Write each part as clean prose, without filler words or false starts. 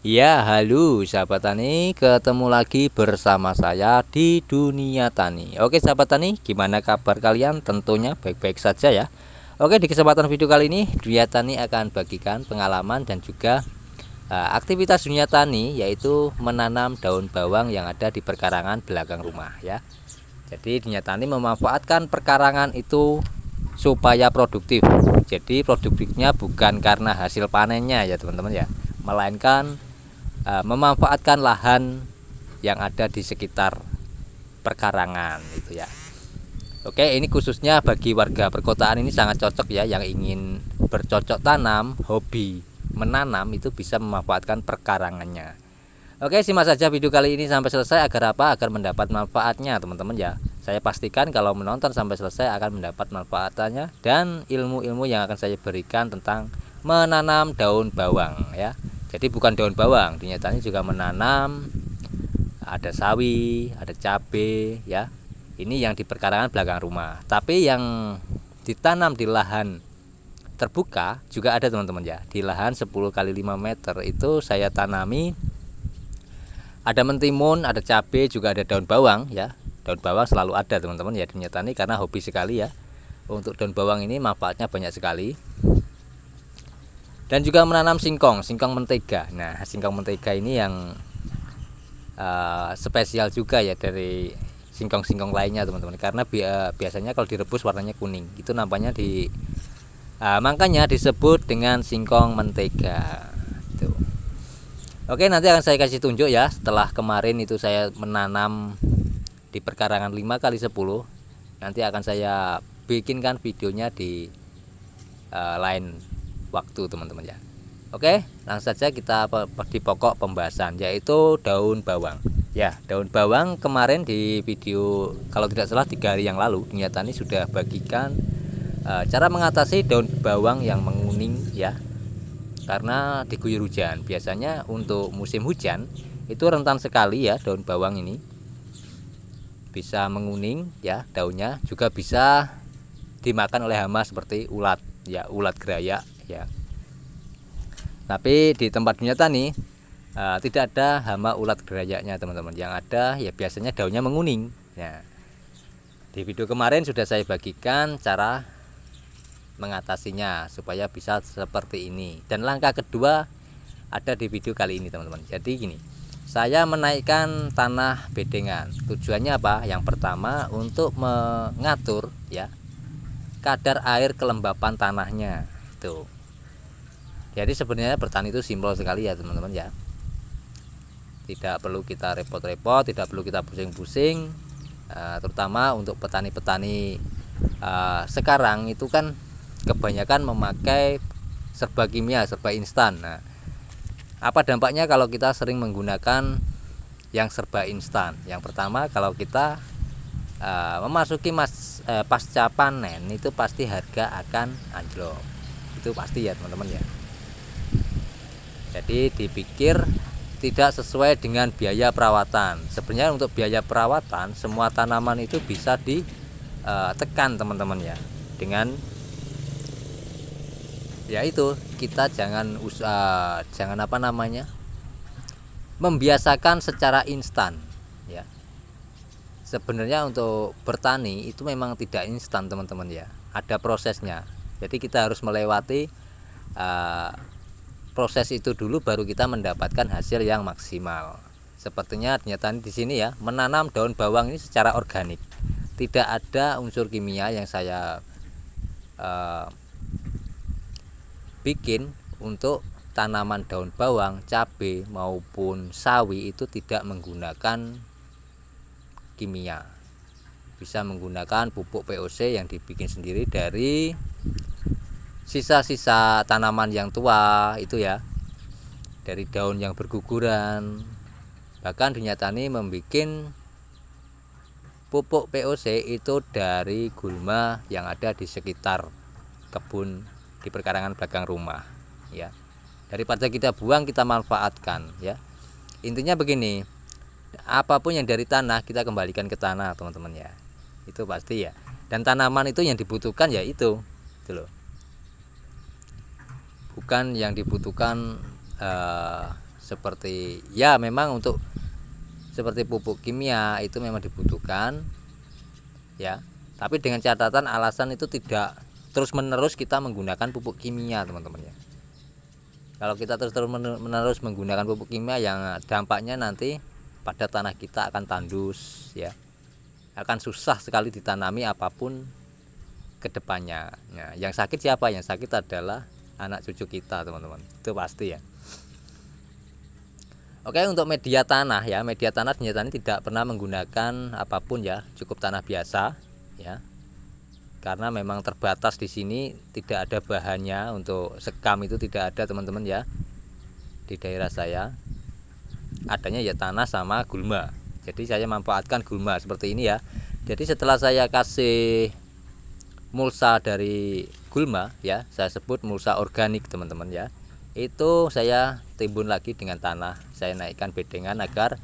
Ya, halo sahabat tani, ketemu lagi bersama saya di Dunia Tani. Oke sahabat tani, gimana kabar kalian? Tentunya baik-baik saja ya. Oke, di kesempatan video kali ini Dunia Tani akan bagikan pengalaman dan juga aktivitas Dunia Tani, yaitu menanam daun bawang yang ada di perkarangan belakang rumah ya. Jadi Dunia Tani memanfaatkan perkarangan itu supaya produktif. Jadi produktifnya bukan karena hasil panennya ya teman-teman ya, melainkan memanfaatkan lahan yang ada di sekitar perkarangan itu ya. Oke, ini khususnya bagi warga perkotaan ini sangat cocok ya, yang ingin bercocok tanam, hobi menanam itu bisa memanfaatkan perkarangannya. Oke, simak saja video kali ini sampai selesai agar apa? Agar mendapat manfaatnya teman-teman ya. Saya pastikan kalau menonton sampai selesai akan mendapat manfaatnya dan ilmu-ilmu yang akan saya berikan tentang menanam daun bawang ya. Jadi bukan daun bawang, ternyata juga menanam ada sawi, ada cabai ya. Ini yang di perkarangan belakang rumah. Tapi yang ditanam di lahan terbuka juga ada teman-teman ya. Di lahan 10 kali 5 meter itu saya tanami ada mentimun, ada cabai, juga ada daun bawang ya. Daun bawang selalu ada teman-teman ya di Tani, karena hobi sekali ya. Untuk daun bawang ini manfaatnya banyak sekali. Dan juga menanam singkong mentega. Nah, singkong mentega ini yang spesial juga ya dari singkong-singkong lainnya teman-teman, karena biasanya kalau direbus warnanya kuning. Itu nampaknya makanya disebut dengan singkong mentega. Tuh. Oke, nanti akan saya kasih tunjuk ya. Setelah kemarin itu saya menanam di perkarangan 5 kali 10, nanti akan saya bikinkan videonya di lain waktu teman-teman ya. Oke, langsung saja kita di pokok pembahasan, yaitu daun bawang. Ya, daun bawang kemarin di video kalau tidak salah 3 hari yang lalu Dunia Tani sudah bagikan cara mengatasi daun bawang yang menguning ya, karena diguyur hujan. Biasanya untuk musim hujan itu rentan sekali ya daun bawang ini bisa menguning ya, daunnya juga bisa dimakan oleh hama seperti ulat ya, ulat gerayak ya. Tapi di tempat Dunia Tani tidak ada hama ulat gerayaknya teman-teman. Yang ada ya biasanya daunnya menguning ya. Di video kemarin sudah saya bagikan cara mengatasinya supaya bisa seperti ini, dan langkah kedua ada di video kali ini teman-teman. Jadi gini, saya menaikkan tanah bedengan. Tujuannya apa? Yang pertama untuk mengatur ya kadar air kelembapan tanahnya itu. Jadi sebenarnya bertani itu simpel sekali ya teman-teman ya. Tidak perlu kita repot-repot, tidak perlu kita pusing-pusing, terutama untuk petani-petani sekarang itu kan kebanyakan memakai serba kimia, serba instan. Nah, apa dampaknya kalau kita sering menggunakan yang serba instan? Yang pertama, kalau kita memasuki pasca panen itu pasti harga akan anjlok. Itu pasti ya teman-teman ya. Jadi dipikir tidak sesuai dengan biaya perawatan. Sebenarnya untuk biaya perawatan semua tanaman itu bisa ditekan teman-teman ya, dengan yaitu kita jangan membiasakan secara instan ya. Sebenarnya untuk bertani itu memang tidak instan teman-teman ya, ada prosesnya. Jadi kita harus melewati proses itu dulu baru kita mendapatkan hasil yang maksimal. Sepertinya ternyata di sini ya, menanam daun bawang ini secara organik. Tidak ada unsur kimia yang saya bikin untuk tanaman daun bawang, cabai maupun sawi itu tidak menggunakan kimia. Bisa menggunakan pupuk POC yang dibikin sendiri dari sisa-sisa tanaman yang tua itu ya, dari daun yang berguguran. Bahkan Dunia Tani membuat pupuk POC itu dari gulma yang ada di sekitar kebun di perkarangan belakang rumah ya. Daripada kita buang, kita manfaatkan ya. Intinya begini, apapun yang dari tanah kita kembalikan ke tanah teman-teman ya, itu pasti ya. Dan tanaman itu yang dibutuhkan ya itu loh, bukan yang dibutuhkan seperti ya memang untuk seperti pupuk kimia itu memang dibutuhkan ya, tapi dengan catatan alasan itu tidak terus menerus kita menggunakan pupuk kimia teman-teman ya. Kalau kita terus menerus menggunakan pupuk kimia, yang dampaknya nanti pada tanah kita akan tandus ya, akan susah sekali ditanami apapun kedepannya. Nah, yang sakit siapa? Yang sakit adalah anak cucu kita teman-teman, itu pasti ya. Oke, untuk media tanah ya, media tanah ternyata ini tidak pernah menggunakan apapun ya, cukup tanah biasa ya, karena memang terbatas di sini, tidak ada bahannya. Untuk sekam itu tidak ada teman-teman ya, di daerah saya adanya ya tanah sama gulma. Jadi saya manfaatkan gulma seperti ini ya. Jadi setelah saya kasih mulsa dari gulma ya, saya sebut mulsa organik teman-teman ya, itu saya timbun lagi dengan tanah, saya naikkan bedengan agar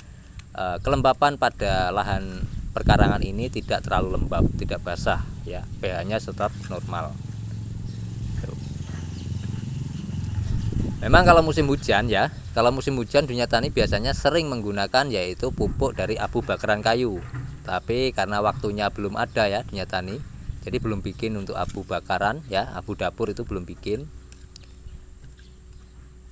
kelembapan pada lahan perkarangan ini tidak terlalu lembab, tidak basah ya, pH-nya tetap normal. Memang kalau musim hujan ya, kalau musim hujan Dunia Tani biasanya sering menggunakan yaitu pupuk dari abu bakaran kayu. Tapi karena waktunya belum ada ya Dunia Tani, jadi belum bikin untuk abu bakaran ya, abu dapur itu belum bikin.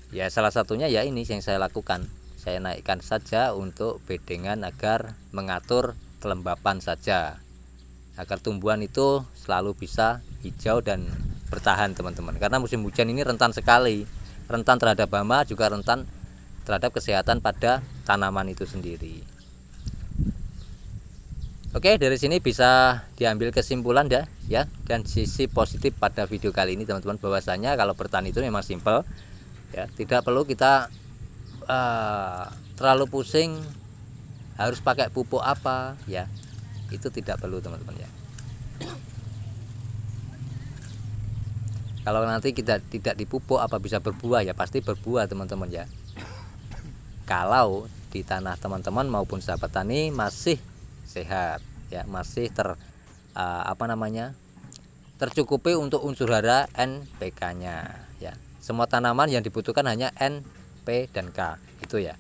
Ya salah satunya ya ini yang saya lakukan, saya naikkan saja untuk bedengan agar mengatur kelembapan saja, agar tumbuhan itu selalu bisa hijau dan bertahan teman-teman. Karena musim hujan ini rentan sekali, rentan terhadap hama, juga rentan terhadap kesehatan pada tanaman itu sendiri. Oke, dari sini bisa diambil kesimpulan ya, dan sisi positif pada video kali ini teman-teman, bahwasanya kalau bertani itu memang simpel ya, tidak perlu kita terlalu pusing harus pakai pupuk apa ya, itu tidak perlu teman-teman ya. Kalau nanti kita tidak dipupuk apa bisa berbuah? Ya pasti berbuah teman-teman ya, kalau di tanah teman-teman maupun sahabat tani masih sehat ya, masih tercukupi untuk unsur hara NPK-nya ya. Semua tanaman yang dibutuhkan hanya N, P dan K itu ya,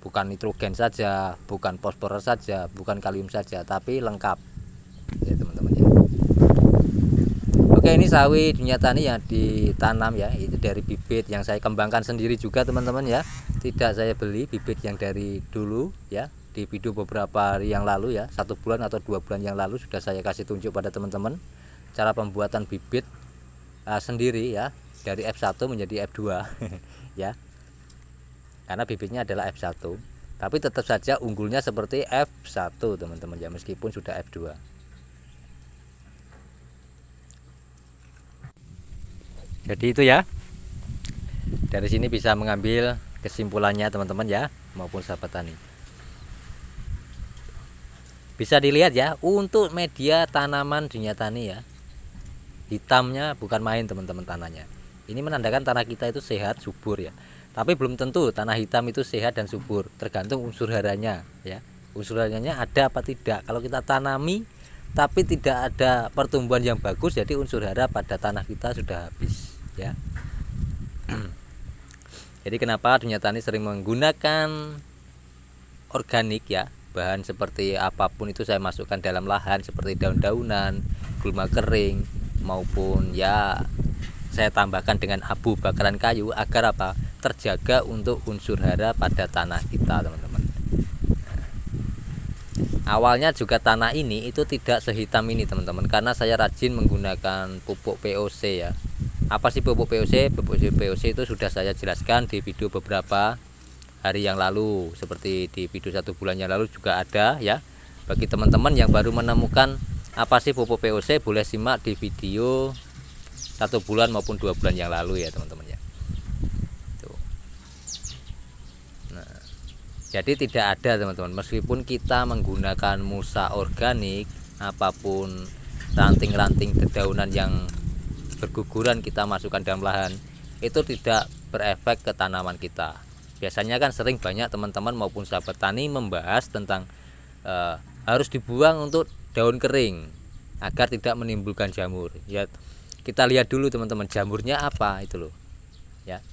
bukan nitrogen saja, bukan fosfor saja, bukan kalium saja, tapi lengkap ya teman-teman ya. Oke, ini sawi Dunia Tani yang ditanam ya, itu dari bibit yang saya kembangkan sendiri juga teman-teman ya, tidak saya beli bibit yang dari dulu ya. Di video beberapa hari yang lalu ya, 1 bulan atau 2 bulan yang lalu sudah saya kasih tunjuk pada teman-teman cara pembuatan bibit sendiri ya, dari F1 menjadi F2 ya, karena bibitnya adalah F1 tapi tetap saja unggulnya seperti F1 teman-teman ya, meskipun sudah F2. Jadi itu ya, dari sini bisa mengambil kesimpulannya teman-teman ya, maupun sahabat tani. Bisa dilihat ya, untuk media tanaman Dunia Tani ya, hitamnya bukan main teman-teman tanahnya. Ini menandakan tanah kita itu sehat, subur ya. Tapi belum tentu tanah hitam itu sehat dan subur, tergantung unsur haranya ya. Unsur haranya ada apa tidak. Kalau kita tanami tapi tidak ada pertumbuhan yang bagus, jadi unsur hara pada tanah kita sudah habis ya. Jadi kenapa Dunia Tani sering menggunakan organik ya, bahan seperti apapun itu saya masukkan dalam lahan, seperti daun-daunan, gulma kering, maupun ya saya tambahkan dengan abu bakaran kayu agar apa? Terjaga untuk unsur hara pada tanah kita teman-teman. Awalnya juga tanah ini itu tidak sehitam ini teman-teman, karena saya rajin menggunakan pupuk POC ya. Apa sih pupuk POC? Pupuk POC itu sudah saya jelaskan di video beberapa hari yang lalu, seperti di video 1 bulan yang lalu juga ada ya. Bagi teman-teman yang baru menemukan apa sih pupuk POC, boleh simak di video 1 bulan maupun 2 bulan yang lalu ya teman-teman ya. Tuh. Nah, jadi tidak ada teman-teman, meskipun kita menggunakan mulsa organik, apapun ranting-ranting dedaunan yang berguguran kita masukkan dalam lahan, itu tidak berefek ke tanaman kita. Biasanya kan sering banyak teman-teman maupun sahabat tani membahas tentang harus dibuang untuk daun kering agar tidak menimbulkan jamur ya. Kita lihat dulu teman-teman, jamurnya apa itu loh ya,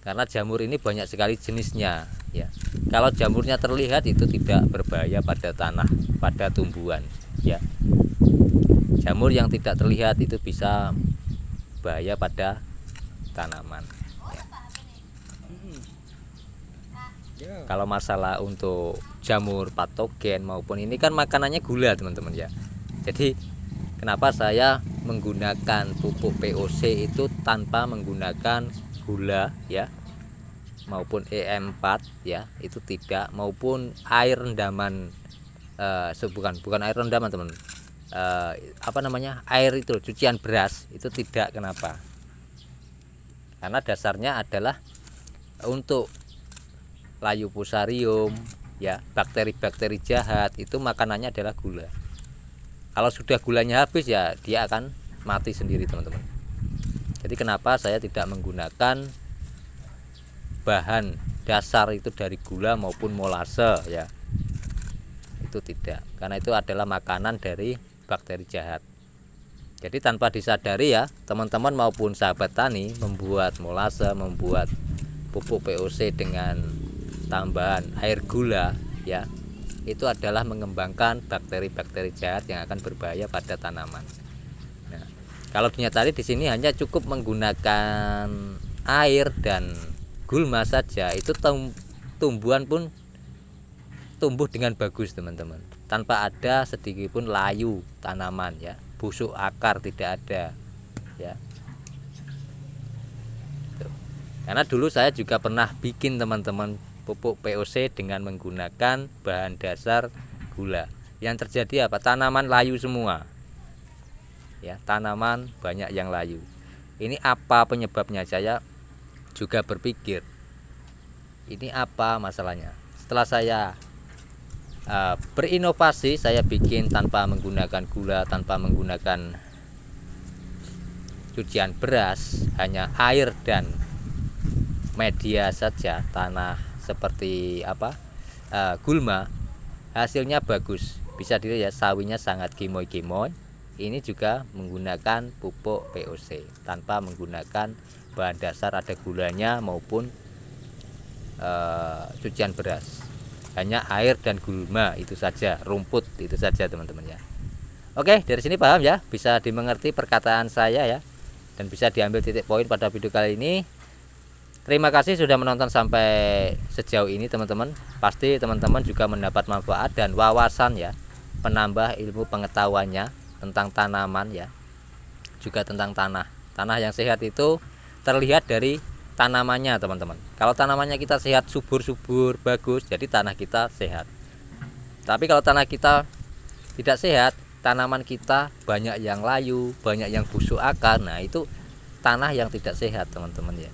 karena jamur ini banyak sekali jenisnya ya. Kalau jamurnya terlihat itu tidak berbahaya pada tanah, pada tumbuhan ya. Jamur yang tidak terlihat itu bisa bahaya pada tanaman ya. Kalau masalah untuk jamur patogen maupun ini kan makanannya gula teman-teman ya. Jadi kenapa saya menggunakan pupuk POC itu tanpa menggunakan gula ya, maupun EM4 ya, itu tidak, maupun air rendaman bukan air rendaman teman, air itu cucian beras itu tidak. Kenapa? Karena dasarnya adalah untuk layu fusarium ya, bakteri-bakteri jahat itu makanannya adalah gula. Kalau sudah gulanya habis ya dia akan mati sendiri teman-teman. Jadi kenapa saya tidak menggunakan bahan dasar itu dari gula maupun molase ya, itu tidak, karena itu adalah makanan dari bakteri jahat. Jadi tanpa disadari ya teman-teman maupun sahabat tani membuat molase, membuat pupuk POC dengan tambahan air gula ya, itu adalah mengembangkan bakteri-bakteri jahat yang akan berbahaya pada tanaman. Nah, kalau dinyatakan di sini hanya cukup menggunakan air dan gulma saja, itu tumbuhan pun tumbuh dengan bagus teman-teman, tanpa ada sedikit pun layu tanaman ya, busuk akar tidak ada ya. Karena dulu saya juga pernah bikin teman-teman pupuk POC dengan menggunakan bahan dasar gula. Yang terjadi apa? Tanaman layu semua ya, tanaman banyak yang layu. Ini apa penyebabnya? Saya juga berpikir ini apa masalahnya. Setelah saya berinovasi, saya bikin tanpa menggunakan gula, tanpa menggunakan cucian beras, hanya air dan media saja, tanah seperti gulma, hasilnya bagus. Bisa dilihat ya, sawinya sangat kimoy-kimoy. Ini juga menggunakan pupuk POC tanpa menggunakan bahan dasar ada gulanya maupun cucian beras, hanya air dan gulma itu saja, rumput itu saja teman-teman ya. Oke, dari sini paham ya, bisa dimengerti perkataan saya ya, dan bisa diambil titik poin pada video kali ini. Terima kasih sudah menonton sampai sejauh ini teman-teman. Pasti teman-teman juga mendapat manfaat dan wawasan ya, penambah ilmu pengetahuannya tentang tanaman ya, juga tentang tanah. Tanah yang sehat itu terlihat dari tanamannya teman-teman. Kalau tanamannya kita sehat, subur-subur, bagus, jadi tanah kita sehat. Tapi kalau tanah kita tidak sehat, tanaman kita banyak yang layu, banyak yang busuk akar, nah itu tanah yang tidak sehat teman-teman ya.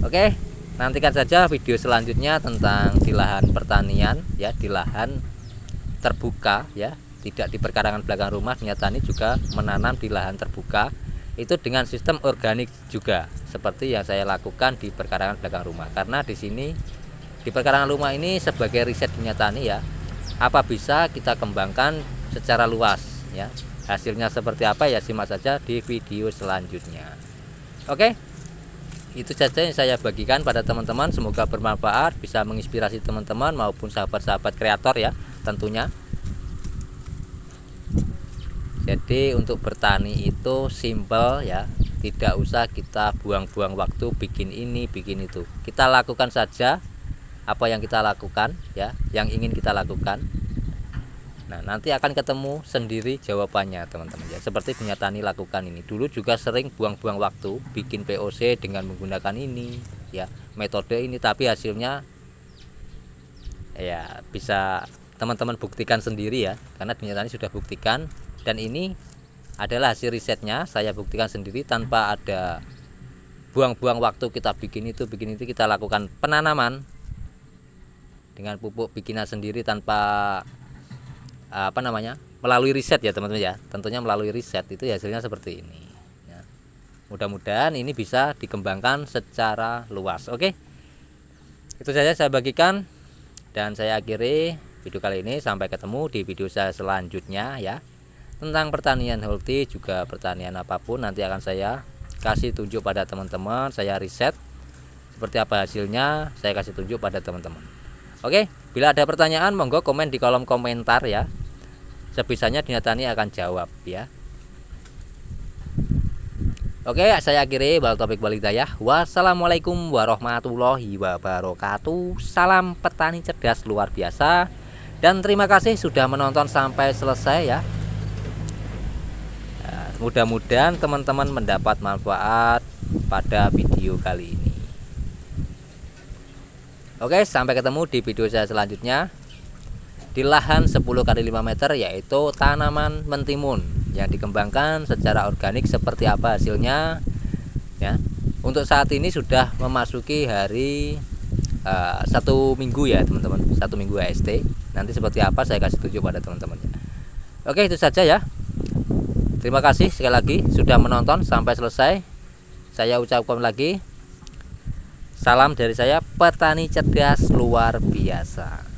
Oke, nantikan saja video selanjutnya tentang di lahan pertanian ya, di lahan terbuka ya, tidak di perkarangan belakang rumah. Tani juga menanam di lahan terbuka itu dengan sistem organik juga, seperti yang saya lakukan di perkarangan belakang rumah. Karena di sini di perkarangan rumah ini sebagai riset Tani ya, apa bisa kita kembangkan secara luas ya. Hasilnya seperti apa ya, simak saja di video selanjutnya. Oke, itu saja yang saya bagikan pada teman-teman. Semoga bermanfaat, bisa menginspirasi teman-teman maupun sahabat-sahabat kreator ya tentunya. Jadi untuk bertani itu simple ya, tidak usah kita buang-buang waktu bikin ini bikin itu. Kita lakukan saja apa yang kita lakukan ya, yang ingin kita lakukan. Nah, nanti akan ketemu sendiri jawabannya teman-teman ya. Seperti Tani lakukan ini. Dulu juga sering buang-buang waktu bikin POC dengan menggunakan ini ya, metode ini, tapi hasilnya ya bisa teman-teman buktikan sendiri ya. Karena Tani sudah buktikan, dan ini adalah hasil risetnya, saya buktikan sendiri tanpa ada buang-buang waktu kita bikin itu, kita lakukan penanaman dengan pupuk bikinan sendiri tanpa melalui riset ya teman-teman ya. Tentunya melalui riset itu hasilnya seperti ini ya. Mudah-mudahan ini bisa dikembangkan secara luas. Oke, itu saja saya bagikan dan saya akhiri video kali ini. Sampai ketemu di video saya selanjutnya ya, tentang pertanian healthy, juga pertanian apapun nanti akan saya kasih tunjuk pada teman-teman, saya riset seperti apa hasilnya, saya kasih tunjuk pada teman-teman. Oke, bila ada pertanyaan monggo komen di kolom komentar ya. Sebisanya Dunia Tani akan jawab ya. Oke, saya akhiri wal topik wal hidayah. Wassalamualaikum warahmatullahi wabarakatuh. Salam petani cerdas luar biasa. Dan terima kasih sudah menonton sampai selesai ya. Mudah-mudahan teman-teman mendapat manfaat pada video kali ini. Oke, sampai ketemu di video saya selanjutnya. Di lahan 10 x 5 meter yaitu tanaman mentimun yang dikembangkan secara organik seperti apa hasilnya ya. Untuk saat ini sudah memasuki hari 1 minggu ya teman-teman, 1 minggu AST. Nanti seperti apa saya kasih tunjuk pada teman-teman ya. Oke, itu saja ya. Terima kasih sekali lagi sudah menonton sampai selesai. Saya ucapkan lagi salam dari saya, petani cerdas luar biasa.